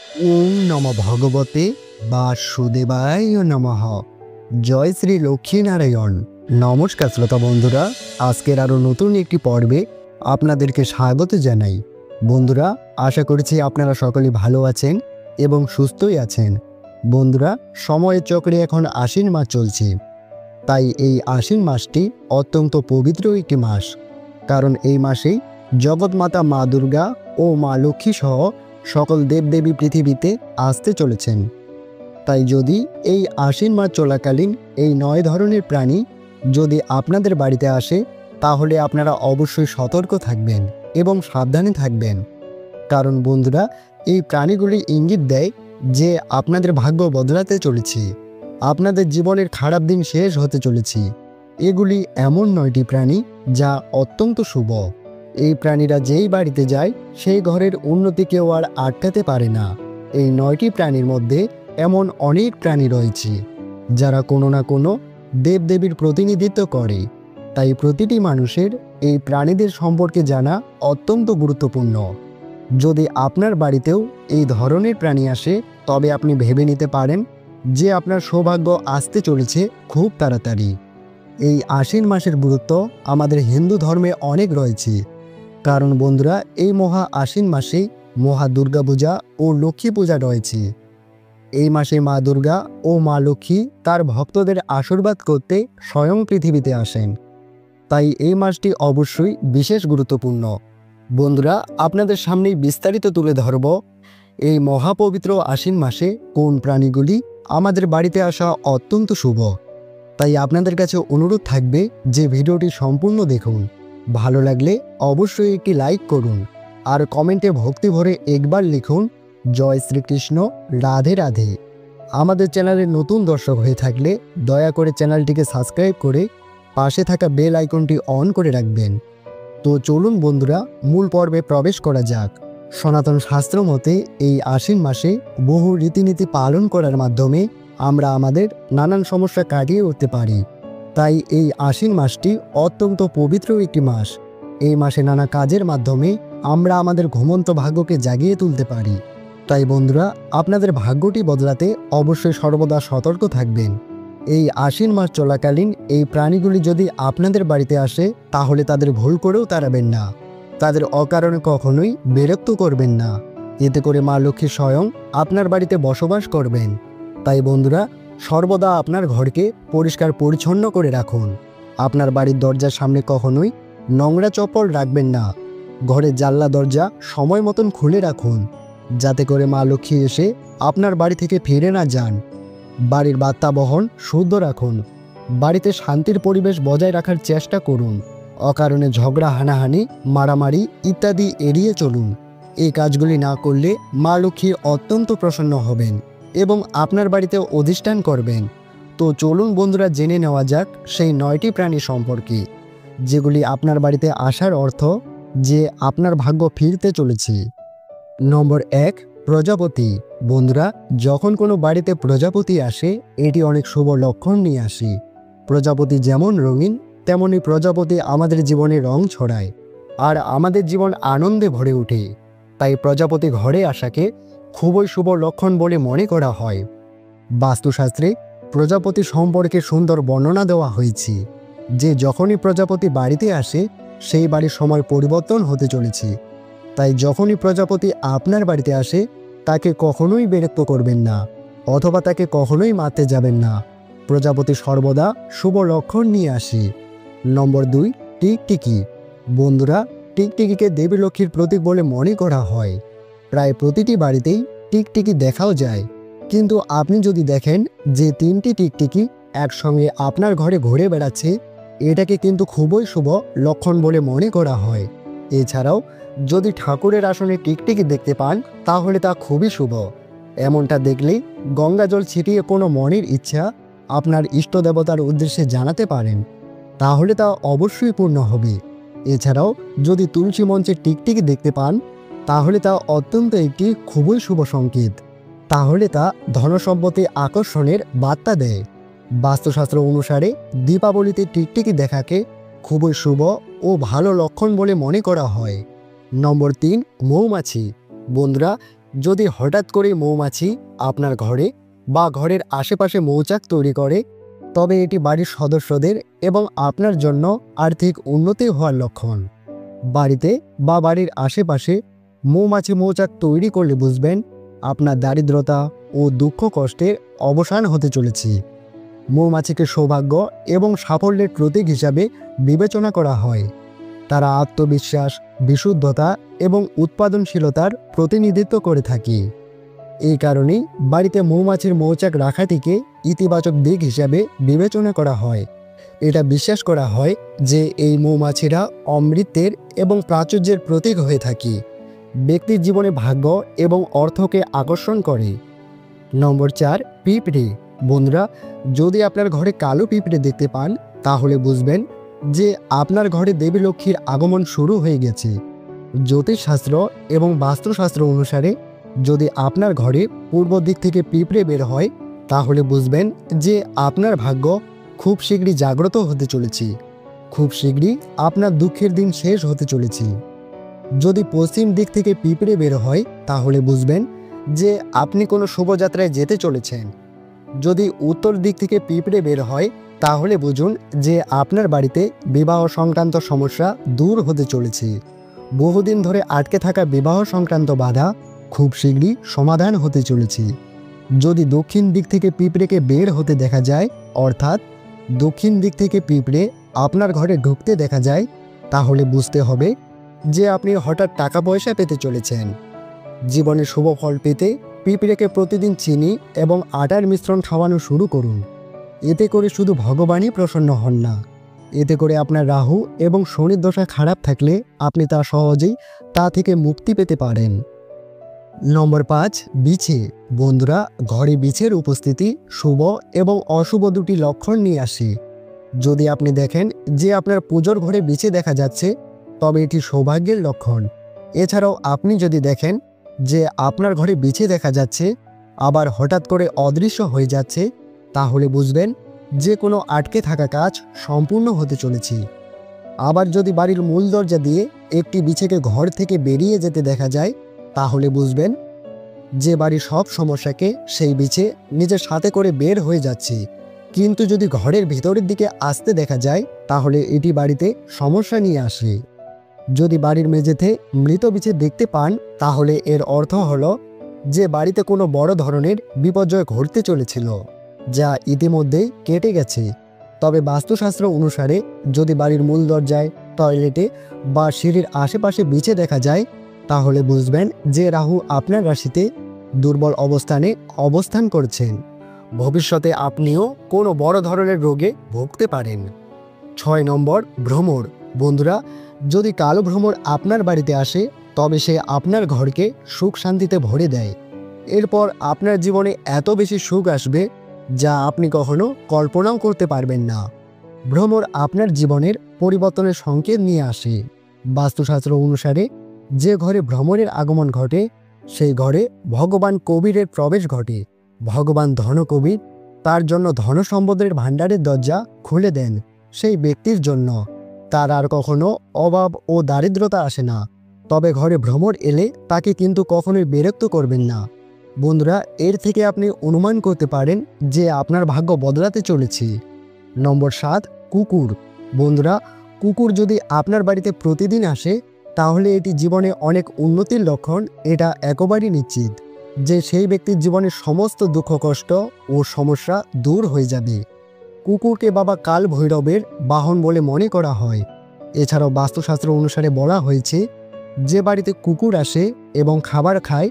ওম নম ভগবতে বাসুদেবায় নমঃ। জয় শ্রী লক্ষ্মীনারায়ণ। নমস্কার শ্রোতা বন্ধুরা, আজকের আরও নতুন একটি পর্বে আপনাদেরকে স্বাগত জানাই। বন্ধুরা, আশা করছি আপনারা সকলেই ভালো আছেন এবং সুস্থই আছেন। বন্ধুরা, সময়ের চক্রে এখন আশ্বিন মাস চলছে, তাই এই আশ্বিন মাসটি অত্যন্ত পবিত্র একটি মাস। কারণ এই মাসেই জগৎমাতা মা দুর্গা ও মা লক্ষ্মী সহ সকল দেবদেবী পৃথিবীতে আসতে চলেছেন। তাই যদি এই আশ্বিন মাস চলাকালীন এই 9 ধরনের প্রাণী যদি আপনাদের বাড়িতে আসে, তাহলে আপনারা অবশ্যই সতর্ক থাকবেন এবং সাবধানে থাকবেন। কারণ বন্ধুরা, এই প্রাণীগুলি ইঙ্গিত দেয় যে আপনাদের ভাগ্য বদলাতে চলেছে, আপনাদের জীবনের খারাপ দিন শেষ হতে চলেছে। এগুলি এমন 9টি প্রাণী যা অত্যন্ত শুভ। এই প্রাণীরা যেই বাড়িতে যায় সেই ঘরের উন্নতি কেউ আর আটকাতে পারে না। এই 9টি প্রাণীর মধ্যে এমন অনেক প্রাণী রয়েছে যারা কোনো না কোনো দেবদেবীর প্রতিনিধিত্ব করে। তাই প্রতিটি মানুষের এই প্রাণীদের সম্পর্কে জানা অত্যন্ত গুরুত্বপূর্ণ। যদি আপনার বাড়িতেও এই ধরনের প্রাণী আসে, তবে আপনি ভেবে নিতে পারেন যে আপনার সৌভাগ্য আসতে চলেছে খুব তাড়াতাড়ি। এই আশ্বিন মাসের গুরুত্ব আমাদের হিন্দু ধর্মে অনেক রয়েছে। কারণ বন্ধুরা, এই মহা আশ্বিন মাসে মহা দুর্গা পূজা ও লক্ষ্মী পূজা রয়েছে। এই মাসে মা দুর্গা ও মা লক্ষ্মী তার ভক্তদের আশীর্বাদ করতে স্বয়ং পৃথিবীতে আসেন। তাই এই মাসটি অবশ্যই বিশেষ গুরুত্বপূর্ণ। বন্ধুরা, আপনাদের সামনেই বিস্তারিত তুলে ধরব এই মহাপবিত্র আশ্বিন মাসে কোন প্রাণীগুলি আমাদের বাড়িতে আসা অত্যন্ত শুভ। তাই আপনাদের কাছে অনুরোধ থাকবে যে ভিডিওটি সম্পূর্ণ দেখুন। ভালো লাগলে অবশ্যই একটি লাইক করুন আর কমেন্টে ভক্তি ভরে একবার লিখুন জয় শ্রীকৃষ্ণ, রাধে রাধে। আমাদের চ্যানেলের নতুন দর্শক হয়ে থাকলে দয়া করে চ্যানেলটিকে সাবস্ক্রাইব করে পাশে থাকা বেল আইকনটি অন করে রাখবেন। তো চলুন বন্ধুরা, মূল পর্বে প্রবেশ করা যাক। সনাতন শাস্ত্র মতে এই আশ্বিন মাসে বহু রীতিনীতি পালন করার মাধ্যমে আমরা আমাদের নানান সমস্যা কাটিয়ে উঠতে পারি। তাই এই আশ্বিন মাসটি অত্যন্ত পবিত্র একটি মাস। এই মাসে নানা কাজের মাধ্যমে আমরা আমাদের ঘুমন্ত ভাগ্যকে জাগিয়ে তুলতে পারি। তাই বন্ধুরা, আপনাদের ভাগ্যটি বদলাতে অবশ্যই সর্বদা সতর্ক থাকবেন। এই আশ্বিন মাস চলাকালীন এই প্রাণীগুলি যদি আপনাদের বাড়িতে আসে, তাহলে তাদের ভুল করেও তাড়াবেন না। তাদের অকারণে কখনোই বিরক্ত করবেন না। এতে করে মা লক্ষ্মী স্বয়ং আপনার বাড়িতে বসবাস করবেন। তাই বন্ধুরা, সর্বদা আপনার ঘরকে পরিষ্কার পরিচ্ছন্ন করে রাখুন। আপনার বাড়ির দরজার সামনে কখনোই নোংরা চপ্পল রাখবেন না। ঘরের জানলা দরজা সময় মতন খুলে রাখুন, যাতে করে মা লক্ষ্মী এসে আপনার বাড়ি থেকে ফিরে না যান। বাড়ির বাতাবরণ শুদ্ধ রাখুন। বাড়িতে শান্তির পরিবেশ বজায় রাখার চেষ্টা করুন। অকারণে ঝগড়া, হানাহানি, মারামারি ইত্যাদি এড়িয়ে চলুন। এই কাজগুলি না করলে মা লক্ষ্মী অত্যন্ত প্রসন্ন হবেন এবং আপনার বাড়িতে অধিষ্ঠান করবেন। তো চলুন বন্ধুরা, জেনে নেওয়া যাক সেই 9টি প্রাণী সম্পর্কে, যেগুলি আপনার বাড়িতে আসার অর্থ যে আপনার ভাগ্য ফিরতে চলেছে। নম্বর 1, প্রজাপতি। বন্ধুরা, যখন কোনো বাড়িতে প্রজাপতি আসে, এটি অনেক শুভ লক্ষণ নিয়ে আসে। প্রজাপতি যেমন রঙিন, তেমনি প্রজাপতি আমাদের জীবনে রং ছড়ায় আর আমাদের জীবন আনন্দে ভরে ওঠে। তাই প্রজাপতি ঘরে আসাকে খুবই শুভ লক্ষণ বলে মনে করা হয়। বাস্তুশাস্ত্রে প্রজাপতি সম্পর্কে সুন্দর বর্ণনা দেওয়া হয়েছে যে যখনই প্রজাপতি বাড়িতে আসে, সেই বাড়ির সময় পরিবর্তন হতে চলেছে। তাই যখনই প্রজাপতি আপনার বাড়িতে আসে, তাকে কখনোই বিরক্ত করবেন না অথবা তাকে কখনোই মারতে যাবেন না। প্রজাপতি সর্বদা শুভ লক্ষণ নিয়ে আসে। নম্বর 2, টিকটিকি। বন্ধুরা, টিকটিকিকে দেবী লক্ষ্মীর প্রতীক বলে মনে করা হয়। প্রায় প্রতিটি বাড়িতেই টিকটিকি দেখাও যায়। কিন্তু আপনি যদি দেখেন যে 3টি টিকটিকি একসঙ্গে আপনার ঘরে ঘুরে বেড়াচ্ছে, এটাকে কিন্তু খুবই শুভ লক্ষণ বলে মনে করা হয়। এছাড়াও যদি ঠাকুরের আসনে টিকটিকি দেখতে পান, তাহলে তা খুবই শুভ। এমনটা দেখলে গঙ্গা জল ছিটিয়ে কোনো মনের ইচ্ছা আপনার ইষ্ট দেবতার উদ্দেশ্যে জানাতে পারেন, তাহলে তা অবশ্যই পূর্ণ হবে। এছাড়াও যদি তুলসী মঞ্চে টিকটিকি দেখতে পান, তাহলে তা অত্যন্ত একটি খুবই শুভ সংকেত। তাহলে তা ধনসম্পত্তি আকর্ষণের বার্তা দেয়। বাস্তুশাস্ত্র অনুসারে দীপাবলিতে টিকটিকি দেখাকে খুবই শুভ ও ভালো লক্ষণ বলে মনে করা হয়। নম্বর 3, মৌমাছি। বন্ধুরা, যদি হঠাৎ করে মৌমাছি আপনার ঘরে বা ঘরের আশেপাশে মৌচাক তৈরি করে, তবে এটি বাড়ির সদস্যদের এবং আপনার জন্য আর্থিক উন্নতি হওয়ার লক্ষণ। বাড়িতে বা বাড়ির আশেপাশে মৌমাছি মৌচাক তৈরি করলে বুঝবেন আপনার দারিদ্রতা ও দুঃখ কষ্টের অবসান হতে চলেছে। মৌমাছিকে সৌভাগ্য এবং সাফল্যের প্রতীক হিসাবে বিবেচনা করা হয়। তারা আত্মবিশ্বাস, বিশুদ্ধতা এবং উৎপাদনশীলতার প্রতিনিধিত্ব করে থাকে। এই কারণেই বাড়িতে মৌমাছির মৌচাক রাখাটিকে ইতিবাচক দিক হিসাবে বিবেচনা করা হয়। এটা বিশ্বাস করা হয় যে এই মৌমাছিরা অমৃতের এবং প্রাচুর্যের প্রতীক হয়ে থাকে, ব্যক্তির জীবনে ভাগ্য এবং অর্থকে আকর্ষণ করে। নম্বর 4, পিঁপড়ে। বন্ধুরা, যদি আপনার ঘরে কালো পিঁপড়ে দেখতে পান, তাহলে বুঝবেন যে আপনার ঘরে দেবী লক্ষ্মীর আগমন শুরু হয়ে গেছে। জ্যোতিষশাস্ত্র এবং বাস্তুশাস্ত্র অনুসারে যদি আপনার ঘরে পূর্ব দিক থেকে পিঁপড়ে বের হয়, তাহলে বুঝবেন যে আপনার ভাগ্য খুব শীঘ্রই জাগ্রত হতে চলেছে। খুব শীঘ্রই আপনার দুঃখের দিন শেষ হতে চলেছে। যদি পশ্চিম দিক থেকে পিঁপড়ে বের হয়, তাহলে বুঝবেন যে আপনি কোনো শুভযাত্রায় যেতে চলেছেন। যদি উত্তর দিক থেকে পিঁপড়ে বের হয়, তাহলে বুঝুন যে আপনার বাড়িতে বিবাহ সংক্রান্ত সমস্যা দূর হতে চলেছে। বহুদিন ধরে আটকে থাকা বিবাহ সংক্রান্ত বাধা খুব শীঘ্রই সমাধান হতে চলেছে। যদি দক্ষিণ দিক থেকে পিঁপড়েকে বের হতে দেখা যায়, অর্থাৎ দক্ষিণ দিক থেকে পিঁপড়ে আপনার ঘরে ঢুকতে দেখা যায়, তাহলে বুঝতে হবে যে আপনি হঠাৎ টাকা পয়সা পেতে চলেছেন। জীবনে শুভ ফল পেতে পিঁপড়েকে প্রতিদিন চিনি এবং আটার মিশ্রণ খাওয়ানো শুরু করুন। এতে করে শুধু ভগবানই প্রসন্ন হন না, এতে করে আপনার রাহু এবং শনির দশা খারাপ থাকলে আপনি তা সহজেই তা থেকে মুক্তি পেতে পারেন। নম্বর 5, বিছে। বন্ধুরা, ঘরে বিছের উপস্থিতি শুভ এবং অশুভ দুটি লক্ষণ নিয়ে আসে। যদি আপনি দেখেন যে আপনার পুজোর ঘরে বিছে দেখা যাচ্ছে, তবে এটি সৌভাগ্যের লক্ষণ। এছাড়াও আপনি যদি দেখেন যে আপনার ঘরে বিছে দেখা যাচ্ছে আবার হঠাৎ করে অদৃশ্য হয়ে যাচ্ছে, তাহলে বুঝবেন যে কোনো আটকে থাকা কাজ সম্পূর্ণ হতে চলেছে। আবার যদি বাড়ির মূল দরজা দিয়ে একটি বিছেকে ঘর থেকে বেরিয়ে যেতে দেখা যায়, তাহলে বুঝবেন যে বাড়ির সব সমস্যাকে সেই বিছে নিজের সাথে করে বের হয়ে যাচ্ছে। কিন্তু যদি ঘরের ভিতরের দিকে আসতে দেখা যায়, তাহলে এটি বাড়িতে সমস্যা নিয়ে আসে। যদি বাড়ির মেঝেতে মৃত বিছে দেখতে পান, তাহলে এর অর্থ হলো যে বাড়িতে কোনো বড় ধরনের বিপর্যয় ঘটতে চলেছিল, যা ইতিমধ্যেই কেটে গেছে। তবে বাস্তুশাস্ত্র অনুসারে যদি বাড়ির মূল দরজায়, টয়লেটে বা সিঁড়ির আশেপাশে বিছে দেখা যায়, তাহলে বুঝবেন যে রাহু আপনার রাশিতে দুর্বল অবস্থানে অবস্থান করছেন। ভবিষ্যতে আপনিও কোনো বড় ধরনের রোগে ভুগতে পারেন। 6 নম্বর, ভ্রমর। বন্ধুরা, যদি কালো ভ্রমর আপনার বাড়িতে আসে, তবে সে আপনার ঘরকে সুখ শান্তিতে ভরে দেয়। এরপর আপনার জীবনে এত বেশি সুখ আসবে যা আপনি কখনো কল্পনাও করতে পারবেন না। ভ্রমর আপনার জীবনের পরিবর্তনের সংকেত নিয়ে আসে। বাস্তুশাস্ত্র অনুসারে যে ঘরে ভ্রমরের আগমন ঘটে, সেই ঘরে ভগবান কবিরের প্রবেশ ঘটে। ভগবান ধনকবির তার জন্য ধনসম্পদের ভাণ্ডারের দরজা খুলে দেন সেই ব্যক্তির জন্য। তার আর কখনো অভাব ও দারিদ্রতা আসে না। তবে ঘরে ভ্রমর এলে তাকে কিন্তু কখনোই বিরক্ত করবেন না। বন্ধুরা, এর থেকে আপনি অনুমান করতে পারেন যে আপনার ভাগ্য বদলাতে চলেছে। নম্বর 7, কুকুর। বন্ধুরা, কুকুর যদি আপনার বাড়িতে প্রতিদিন আসে, তাহলে এটি জীবনে অনেক উন্নতির লক্ষণ। এটা একেবারেই নিশ্চিত যে সেই ব্যক্তির জীবনের সমস্ত দুঃখ কষ্ট ও সমস্যা দূর হয়ে যাবে। কুকুরকে বাবা কাল ভৈরবের বাহন বলে মনে করা হয়। এছাড়াও বাস্তুশাস্ত্র অনুসারে বলা হয়েছে যে বাড়িতে কুকুর আসে এবং খাবার খায়,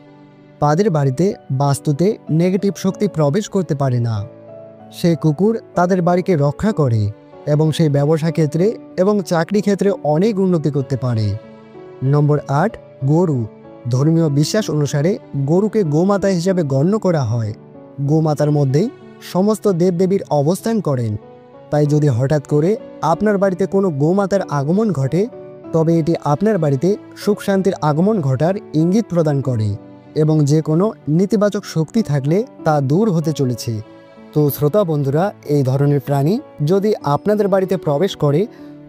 তাদের বাড়িতে বাস্তুতে নেগেটিভ শক্তি প্রবেশ করতে পারে না। সেই কুকুর তাদের বাড়িকে রক্ষা করে এবং সেই ব্যবসা ক্ষেত্রে এবং চাকরি ক্ষেত্রে অনেক উন্নতি করতে পারে। নম্বর 8, গরু। ধর্মীয় বিশ্বাস অনুসারে গরুকে গোমাতা হিসাবে গণ্য করা হয়। গোমাতার মধ্যেই সমস্ত দেবদেবীর অবস্থান করেন। তাই যদি হঠাৎ করে আপনার বাড়িতে কোনো গোমাতার আগমন ঘটে, তবে এটি আপনার বাড়িতে সুখ শান্তির আগমন ঘটার ইঙ্গিত প্রদান করে এবং যে কোনো নেতিবাচক শক্তি থাকলে তা দূর হতে চলেছে। তো শ্রোতা বন্ধুরা, এই ধরনের প্রাণী যদি আপনাদের বাড়িতে প্রবেশ করে,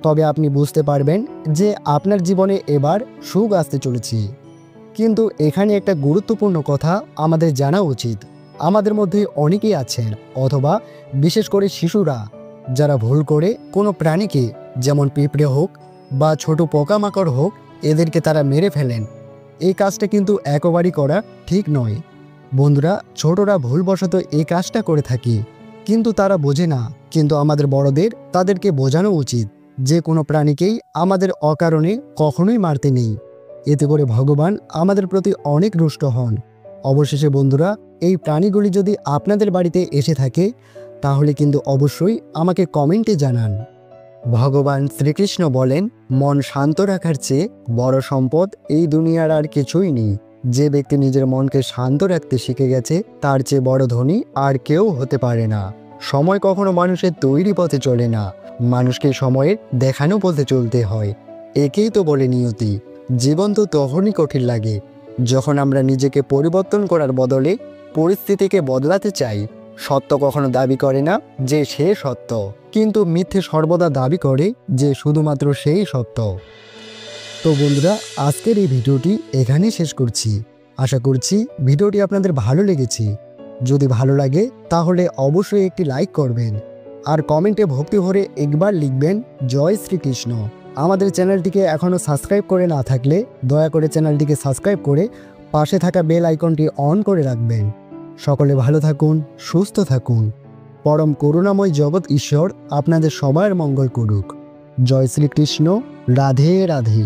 তবে আপনি বুঝতে পারবেন যে আপনার জীবনে এবার সুখ আসতে চলেছে। কিন্তু এখানে একটা গুরুত্বপূর্ণ কথা আমাদের জানা উচিত। আমাদের মধ্যে অনেকেই আছেন, অথবা বিশেষ করে শিশুরা, যারা ভুল করে কোনো প্রাণীকে, যেমন পিঁপড়ে হোক বা ছোট পোকামাকড় হোক, এদেরকে তারা মেরে ফেলেন। এই কাজটা কিন্তু একেবারেই করা ঠিক নয়। বন্ধুরা, ছোটরা ভুলবশত এই কাজটা করে থাকে, কিন্তু তারা বোঝে না। কিন্তু আমাদের বড়দের তাদেরকে বোঝানো উচিত যে কোনো প্রাণীকেই আমাদের অকারণে কখনোই মারতে নেই। এতে করে ভগবান আমাদের প্রতি অনেক রুষ্ট হন। অবশেষে বন্ধুরা, এই প্রাণীগুলি যদি আপনাদের বাড়িতে এসে থাকে তাহলে কিন্তু অবশ্যই আমাকে কমেন্টে জানান। ভগবান শ্রীকৃষ্ণ বলেন, মন শান্ত রাখার চেয়ে বড় সম্পদ এই দুনিয়ার আর কিছুই নেই। যে ব্যক্তি নিজের মনকে শান্ত রাখতে শিখে গেছে তার চেয়ে বড় ধনী আর কেউ হতে পারে না। সময় কখনো মানুষের তৈরি পথে চলে না, মানুষকে সময়ের দেখানো পথে চলতে হয়। একেই তো বলে নিয়তি। জীবন তো তখনই কঠিন লাগে যখন আমরা নিজেকে পরিবর্তন করার বদলে পরিস্থিতিকে বদলাতে চাই। সত্য কখনো দাবি করে না যে সে সত্য, কিন্তু মিথ্যে সর্বদা দাবি করে যে শুধুমাত্র সেই সত্য। তো বন্ধুরা, আজকের এই ভিডিওটি এখানেই শেষ করছি। আশা করছি ভিডিওটি আপনাদের ভালো লেগেছে। যদি ভালো লাগে তাহলে অবশ্যই একটি লাইক করবেন, আর কমেন্টে ভক্তি ভরে একবার লিখবেন জয় শ্রীকৃষ্ণ। আমাদের চ্যানেলটিকে এখনও সাবস্ক্রাইব করে না থাকলে দয়া করে চ্যানেলটিকে সাবস্ক্রাইব করে পাশে থাকা বেল আইকনটি অন করে রাখবেন। সকলে ভালো থাকুন, সুস্থ থাকুন। পরম করুণাময় জগৎ ঈশ্বর আপনাদের সবার মঙ্গল করুক। জয় শ্রীকৃষ্ণ। রাধে রাধে।